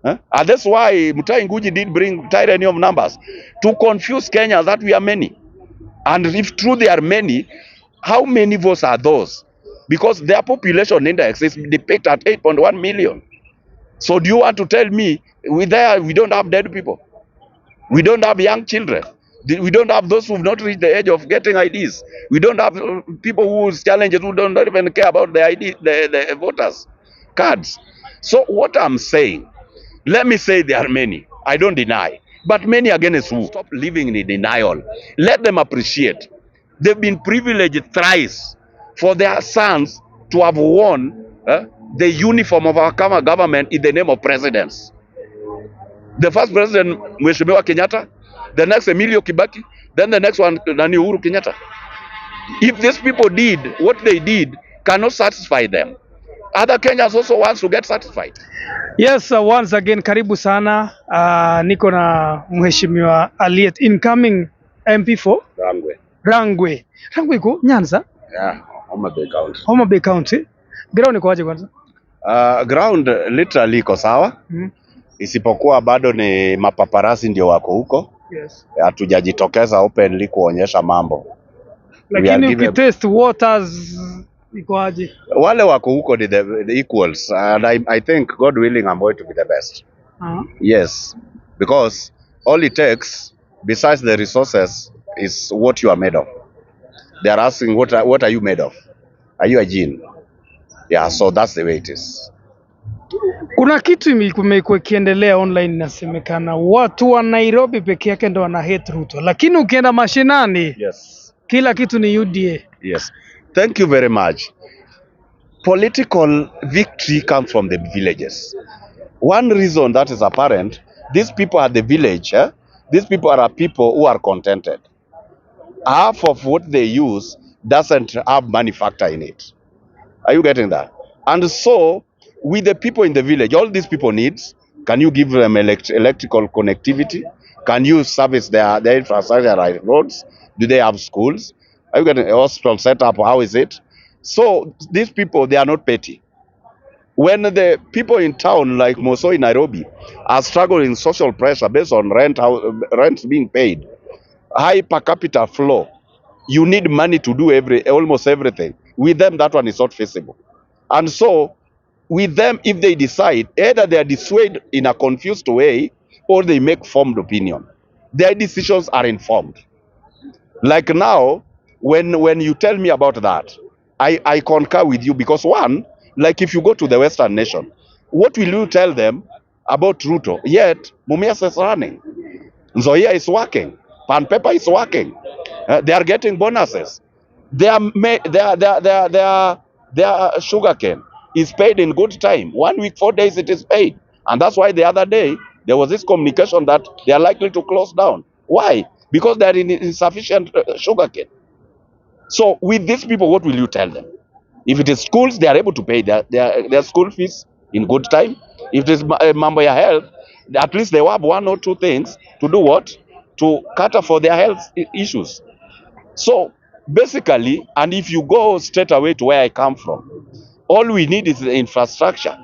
And that's why Mutai Nguji did bring tyranny of numbers to confuse Kenya that we are many. And if true they are many, how many votes are those? Because their population index is depicted at 8.1 million. So do you want to tell me we don't have dead people? We don't have young children. We don't have those who have not reached the age of getting IDs. We don't have people whose challenges who don't even care about the ID, the voters cards. So what I'm saying, let me say there are many. I don't deny. But many against who? Stop living in denial. Let them appreciate. They've been privileged thrice for their sons to have worn the uniform of our government in the name of presidents. The first president, Mheshimiwa Kenyatta, the next Emilio Kibaki, then the next one, Nani Uhuru Kenyatta. If these people did what they did, cannot satisfy them, other Kenyans also wants to get satisfied. Yes, once again karibu sana. Niko na mheshimiwa Aliet, incoming MP4 Rangwe. Rangwe iko Nyanza? Yeah, Homa Bay County. Homa Bay County. Ground iko aje kwanza? Ground literally iko sawa. Isipokuwa bado ni mapaparasi ndio wako huko. Yes. Hatujajitokeza openly kuonyesha mambo. Lakini ukitest waters iko aje? Wale wako huko ni the equals, and I think God willing I'm going to be the best. Yes, because all it takes besides the resources is what you are made of. They are asking what are you made of? Are you a gene? Yeah, so that's the way it is. Kuna kitu imekuwa ikiendelea online, inasemekana watu wa Nairobi peke yake ndio wana hate Ruto, lakini ukienda mashinani, yes, kila kitu ni UDA. Yes, thank you very much. Political victory comes from the villages. One reason that is apparent, these people at the village, these people are people who are contented. Half of what they use doesn't have manufacture in it. Are you getting that? And so, with the people in the village, all these people needs, can you give them electrical connectivity? Can you service their infrastructure like roads? Do they have schools? Are you getting a hospital set up? How is it? So, these people, they are not petty. When the people in town like Moso in Nairobi are struggling social pressure based on rent being paid, high per capita flow, you need money to do almost everything. With them, that one is not feasible. And so, with them, if they decide, either they are dissuaded in a confused way or they make formed opinion. Their decisions are informed. Like now, when you tell me about that, I concur with you because one, like if you go to the Western nation, what will you tell them about Ruto? Yet, Mumias is running. Nzoia is working. Pan Pepper is working. They are getting bonuses. Their sugarcane is paid in good time. 1 week, 4 days it is paid. And that's why the other day, there was this communication that they are likely to close down. Why? Because they are in insufficient sugarcane. So with these people, what will you tell them? If it is schools, they are able to pay their school fees in good time. If it is Mamboya health, at least they will have 1 or 2 things to do what? To cater for their health issues. So basically, and if you go straight away to where I come from, all we need is the infrastructure.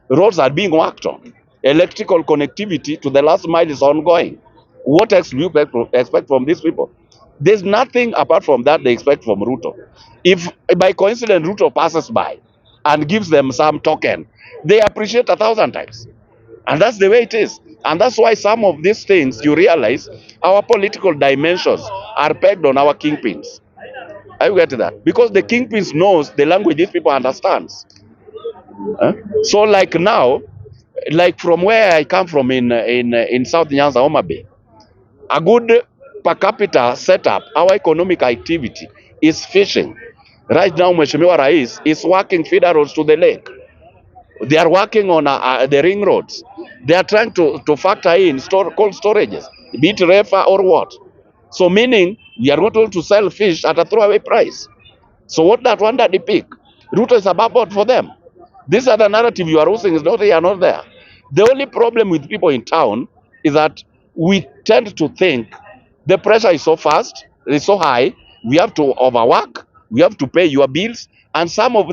Roads are being worked on. Electrical connectivity to the last mile is ongoing. What else do you expect from these people? There's nothing apart from that they expect from Ruto. If by coincidence Ruto passes by and gives them some token, they appreciate 1,000 times. And that's the way it is. And that's why some of these things, you realize, our political dimensions are pegged on our kingpins. Are you getting that? Because the kingpins knows the language these people understands. So like now, like from where I come from in South Nyanza, Homa Bay, a good per capita setup, our economic activity is fishing. Right now, Mheshimiwa Rais is working feeder roads to the lake. They are working on the ring roads. They are trying to factor in cold storages, be it refa or what. So meaning, we are not able to sell fish at a throwaway price. So what that one that they pick? Ruto is above board for them. This other narrative you are using is not here, not there. The only problem with people in town is that we tend to think the pressure is so fast, it's so high, we have to overwork, we have to pay your bills, and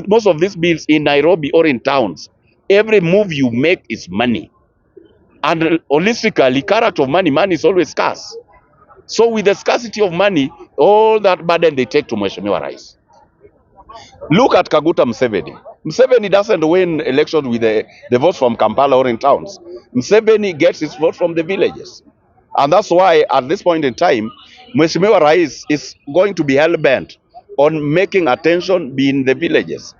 most of these bills in Nairobi or in towns, every move you make is money. And holistically, character of money, money is always scarce. So with the scarcity of money, all that burden they take to Mheshimiwa Rais. Look at Kaguta Museveni. Museveni doesn't win elections with the votes from Kampala or in towns. Museveni gets his vote from the villages. And that's why at this point in time, Mheshimiwa Rais is going to be hell-bent on making attention be in the villages.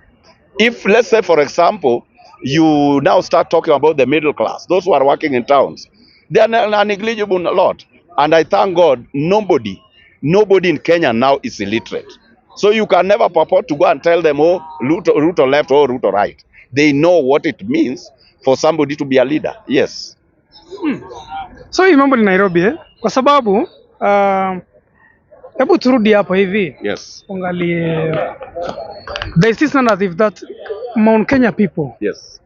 If, let's say, for example, you now start talking about the middle class, those who are working in towns, they are a negligible lot. And I thank God, nobody in Kenya now is illiterate. So you can never purport to go and tell them, oh, Ruto left or Ruto right. They know what it means for somebody to be a leader. Yes. So hii mambo ni Nairobi kwa sababu hebu turudi hapo hivi. Yes. Ungalie there is this narrative that Mount Kenya people Yes.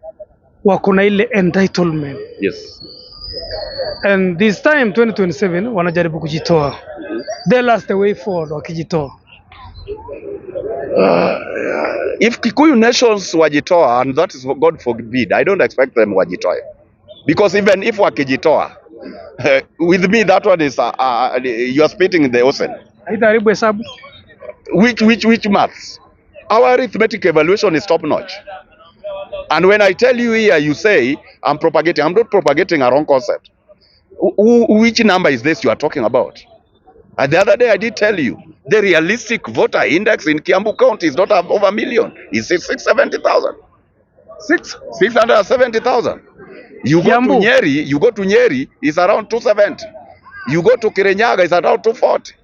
wako na ile entitlement. Yes. And this time 2027 wanajaribu kujitoa. They lost the way forward wakijitoa. If Kikuyu nations wajitoa, and that is God forbid, I don't expect them wajitoe. Because even if wakijitoa, with me that one is you are spitting in the ocean. Haitaharibu hesabu. Which maths? Our arithmetic evaluation is top notch. And when I tell you here, you say I'm propagating. I'm not propagating a wrong concept. Which number is this you are talking about? And the other day I did tell you the realistic voter index in Kiambu County is not over a million. It's 670,000. 670,000. You go to Nyeri, it's around 270. You go to Kirinyaga, it's around 240.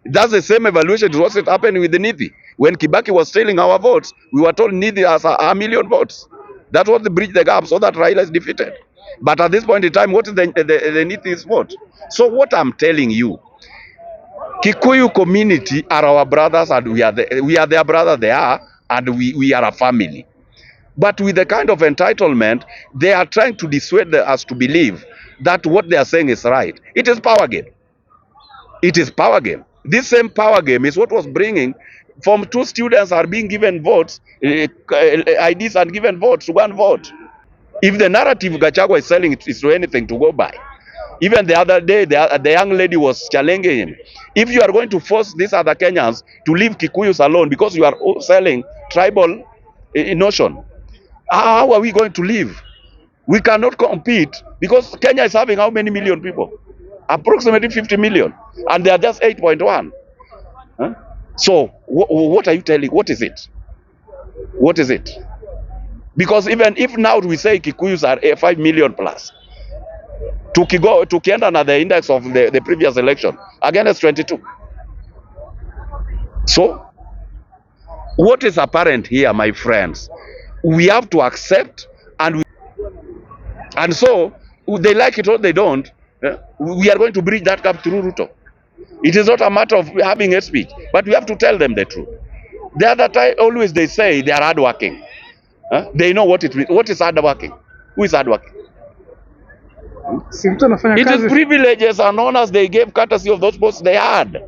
That's the same evaluation to what's happening with the Nithi. When Kibaki was stealing our votes, we were told Nithi has a million votes. That was the bridge the gap so that Raila is defeated. But at this point in time, what is the Nithi's vote? So what I'm telling you, Kikuyu community are our brothers and we are their brothers they are, and we are a family. But with the kind of entitlement, they are trying to dissuade us to believe that what they are saying is right. It is power game. It is power game. This same power game is what was bringing from 2 students are being given votes, IDs and given votes to go and vote. If the narrative Gachagua is selling is to anything to go by. Even the other day, the young lady was challenging him. If you are going to force these other Kenyans to leave Kikuyus alone because you are selling tribal notion, how are we going to live? We cannot compete because Kenya is having how many million people? Approximately 50 million. And they are just 8.1. Huh? So, what are you telling? What is it? What is it? Because even if now we say Kikuyus are 5 million plus, tukienda na the index of the previous election, again it's 22. So, what is apparent here, my friends? We have to accept and so, they like it or they don't, we are going to bridge that gap through Ruto. It is not a matter of having a speech, but we have to tell them the truth. The other time, always they say they are hardworking. They know what it means. What is hardworking? Who is hardworking? It is privileges and honors they gave courtesy of those posts they had.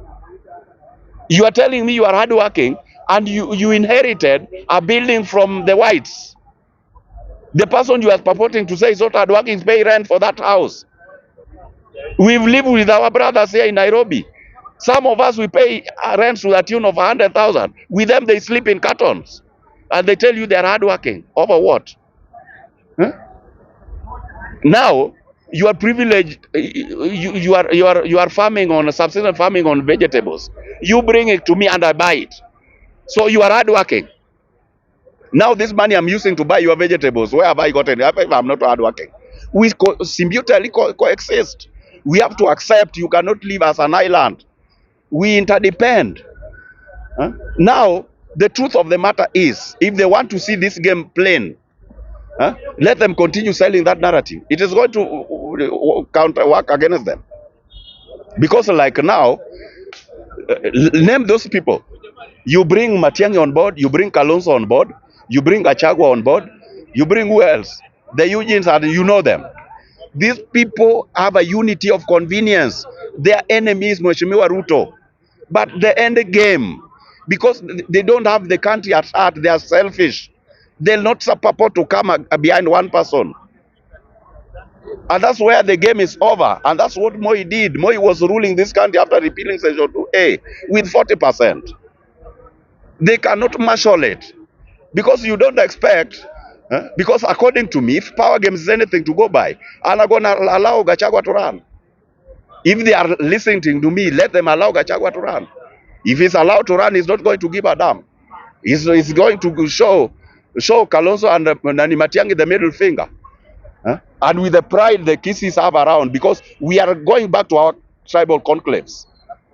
You are telling me you are hardworking and you inherited a building from the whites. The person you are purporting to say is not hardworking is paying rent for that house. We've lived with our brothers here in Nairobi. Some of us, we pay rent to the tune of 100,000. With them, they sleep in cartons. And they tell you they are hardworking. Over what? Huh? Now, you are privileged. You are farming on subsistence farming on vegetables. You bring it to me and I buy it. So you are hardworking. Now this money I'm using to buy your vegetables, where have I gotten it? If I'm not hardworking. We symbiotically coexist. We have to accept you cannot live as an island. We interdepend. Huh? Now, the truth of the matter is, if they want to see this game plain, let them continue selling that narrative. It is going to counter-work against them. Because like now, name those people. You bring Matiang'i on board, you bring Kalonzo on board, you bring Gachagua on board, you bring who else? The Eugenes, and you know them. These people have a unity of convenience. Their enemy is Mheshimiwa Ruto. But the end game, because they don't have the country at heart, they are selfish. They'll not support to come behind one person. And that's where the game is over. And that's what Moi did. Moi was ruling this country after repealing Section 2A with 40%. They cannot marshal it because you don't expect, because according to me, if power games is anything to go by, and I'm going to allow Gachagua to run. If they are listening to me, let them allow Gachagua to run. If he's allowed to run, he's not going to give a damn. He's going to show Kalonzo and Nani Matiang'i the middle finger. And with the pride the Kisses have around, because we are going back to our tribal conclaves.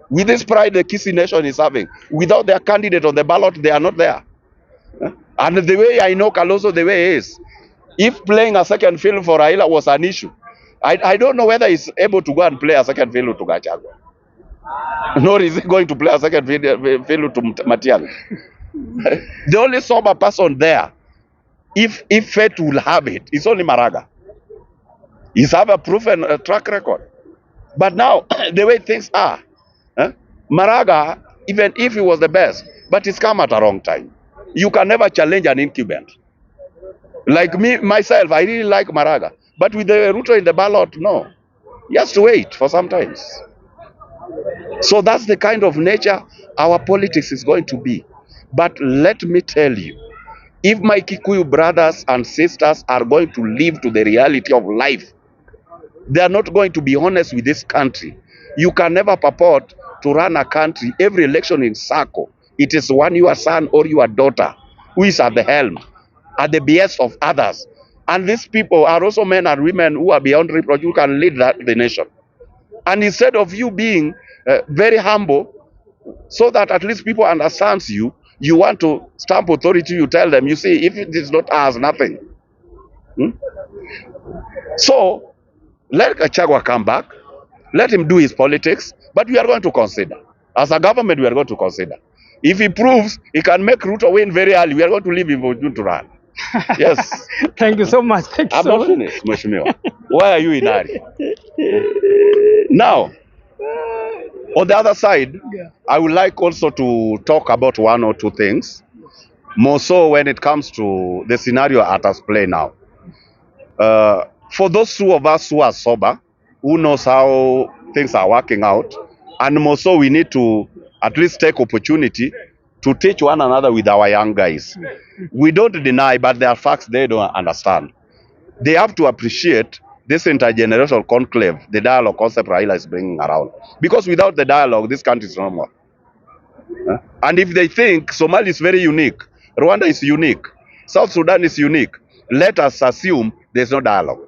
With this pride the Kissi nation is having, without their candidate on the ballot, they are not there. And the way I know Kalonzo, the way he is, if playing a second fiddle for Raila was an issue, I don't know whether he's able to go and play a second fiddle to Gachagua. Nor is he going to play a second fiddle to Matiang'i. The only sober person there, if fate will have it, is only Maraga. He's have a proven track record. But now, the way things are, Maraga, even if he was the best, but he's come at a wrong time. You can never challenge an incumbent. Like me, myself, I really like Maraga. But with the Ruto in the ballot, no. He has to wait for some time. So that's the kind of nature our politics is going to be. But let me tell you, if my Kikuyu brothers and sisters are going to live to the reality of life, they are not going to be honest with this country. You can never purport to run a country every election in circle. It is one your son or your daughter who is at the helm, at the behest of others. And these people are also men and women who are beyond reproach, who can lead the nation. And instead of you being very humble, so that at least people understand you, you want to stamp authority, you tell them, you see, if it is not ours, nothing. So, let Gachagua come back, let him do his politics, but we are going to consider. As a government, we are going to consider. If he proves he can make Ruto win very early, we are going to leave him for June to run. Yes. Thank you so much. Thank you I'm so not much. finished, Mheshimiwa. Why are you in a hurry? Now, on the other side, I would like also to talk about one or two things, more so when it comes to the scenario at us play now. For those two of us who are sober, who knows how things are working out, and more so we need to at least take opportunity to teach one another with our young guys. We don't deny, but there are facts they don't understand. They have to appreciate this intergenerational conclave, the dialogue concept Raila is bringing around. Because without the dialogue, this country is no more. And if they think Somalia is very unique, Rwanda is unique, South Sudan is unique, let us assume there's no dialogue.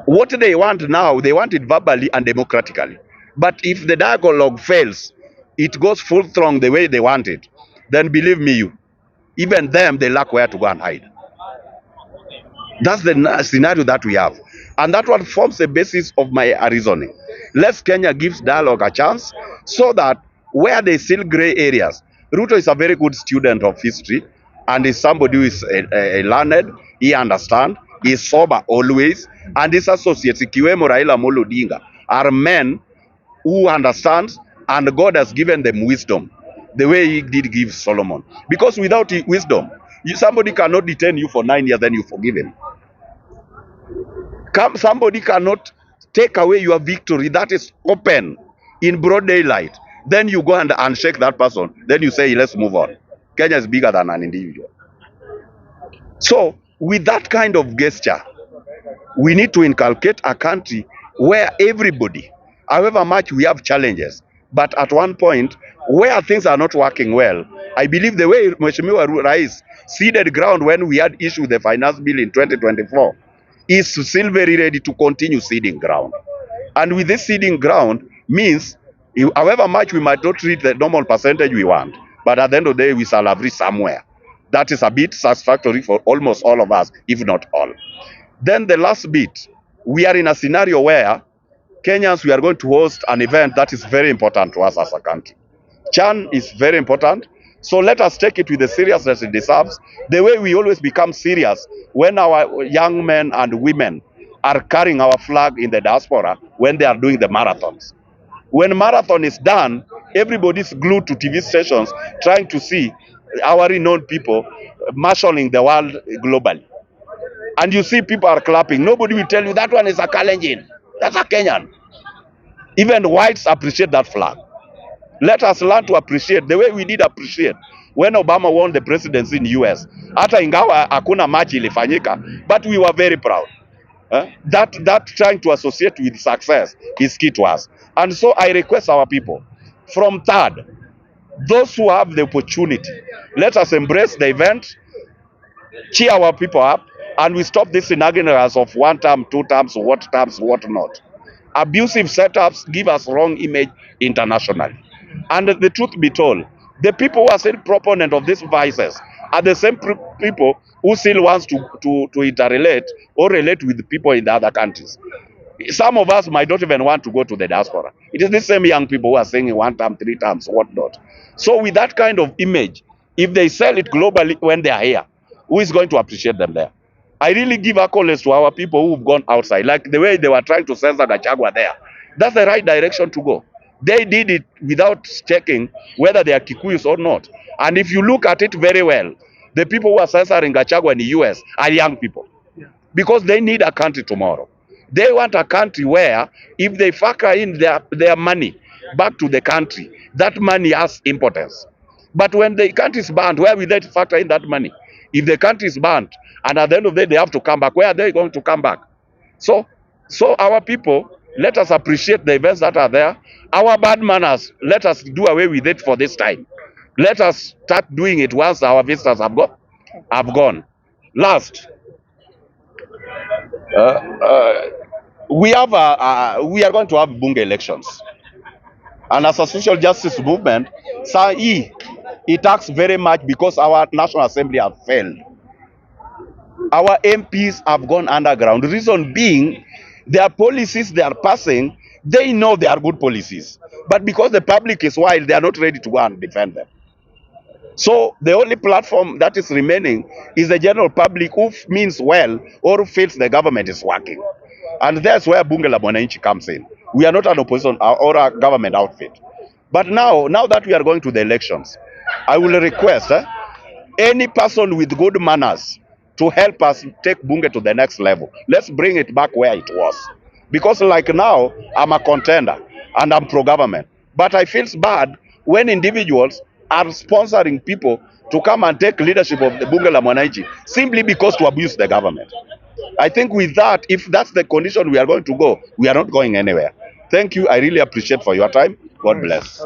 What they want now, they want it verbally and democratically. But if the dialogue fails, it goes full throng the way they want it, then believe me, even them, they lack where to go and hide. That's the scenario that we have. And that one forms the basis of my reasoning. Let Kenya gives dialogue a chance, so that where they still gray areas, Ruto is a very good student of history and is somebody who is a learned, he understands, he is sober always, and his associates, ikiwemo Raila Amolo Odinga, are men who understand, and God has given them wisdom, the way he did give Solomon. Because without wisdom, somebody cannot detain you for 9 years, then you forgive him. Somebody cannot take away your victory that is open in broad daylight. Then you go and unshake that person. Then you say, let's move on. Kenya is bigger than an individual. So, with that kind of gesture, we need to inculcate a country where everybody, however much we have challenges, but at one point, where things are not working well, I believe the way Mheshimiwa Rais ceded ground when we had issued the finance bill in 2024, is still very ready to continue ceding ground. And with this ceding ground means, however much we might not reach the normal percentage we want, but at the end of the day, we shall have reached somewhere. That is a bit satisfactory for almost all of us, if not all. Then the last bit, we are in a scenario where Kenyans, we are going to host an event that is very important to us as a country. Chan is very important. So let us take it with the seriousness it deserves, the way we always become serious when our young men and women are carrying our flag in the diaspora when they are doing the marathons. When marathon is done, everybody's glued to TV stations trying to see our renowned people marshalling the world globally. and you see people are clapping, nobody will tell you that one is a Kalenjin, that's a Kenyan. Even whites appreciate that flag. Let us learn to appreciate the way we did appreciate when Obama won the presidency in US. Hata ingawa hakuna match ilifanyika, but we were very proud. That trying to associate with success is key to us. And so I request our people, from third, those who have the opportunity, let us embrace the event, cheer our people up, and we stop this shenanigans of 1 term, 2 terms, what not. Abusive setups give us wrong image internationally. And the truth be told, the people who are still proponent of these vices are the same people who still wants to interrelate or relate with people in the other countries. Some of us might not even want to go to the diaspora. It is the same young people who are saying 1 term, 3 terms, what not. So with that kind of image, if they sell it globally when they are here, who is going to appreciate them there? I really give accolades to our people who've gone outside, like the way they were trying to censor Gachagua there. That's the right direction to go. They did it without checking whether they are Kikuyus or not. And if you look at it very well, the people who are censoring Gachagua in the US are young people, because they need a country tomorrow. They want a country where if they factor in their money back to the country, that money has importance. But when the country is banned, where will they factor in that money? If the country is banned and at the end of the day they have to come back, where are they going to come back? So our people, let us appreciate the events that are there. Our bad manners, let us do away with it for this time. Let us start doing it once our visitors have gone. Last, we are going to have bunge elections, and as a social justice movement, it acts very much because our National Assembly have failed. Our MPs have gone underground. The reason being, their policies they are passing, they know they are good policies, but because the public is wild, they are not ready to go and defend them. So the only platform that is remaining is the general public who means well or who feels the government is working. And that's where Bunge la Mwananchi comes in. We are not an opposition or a government outfit. But now that we are going to the elections, I will request any person with good manners to help us take Bunge to the next level. Let's bring it back where it was. Because like now, I'm a contender and I'm pro-government. But I feel bad when individuals are sponsoring people to come and take leadership of the Bunge la Mwananchi simply because to abuse the government. I think with that, if that's the condition we are going to go, we are not going anywhere. Thank you. I really appreciate for your time. God bless.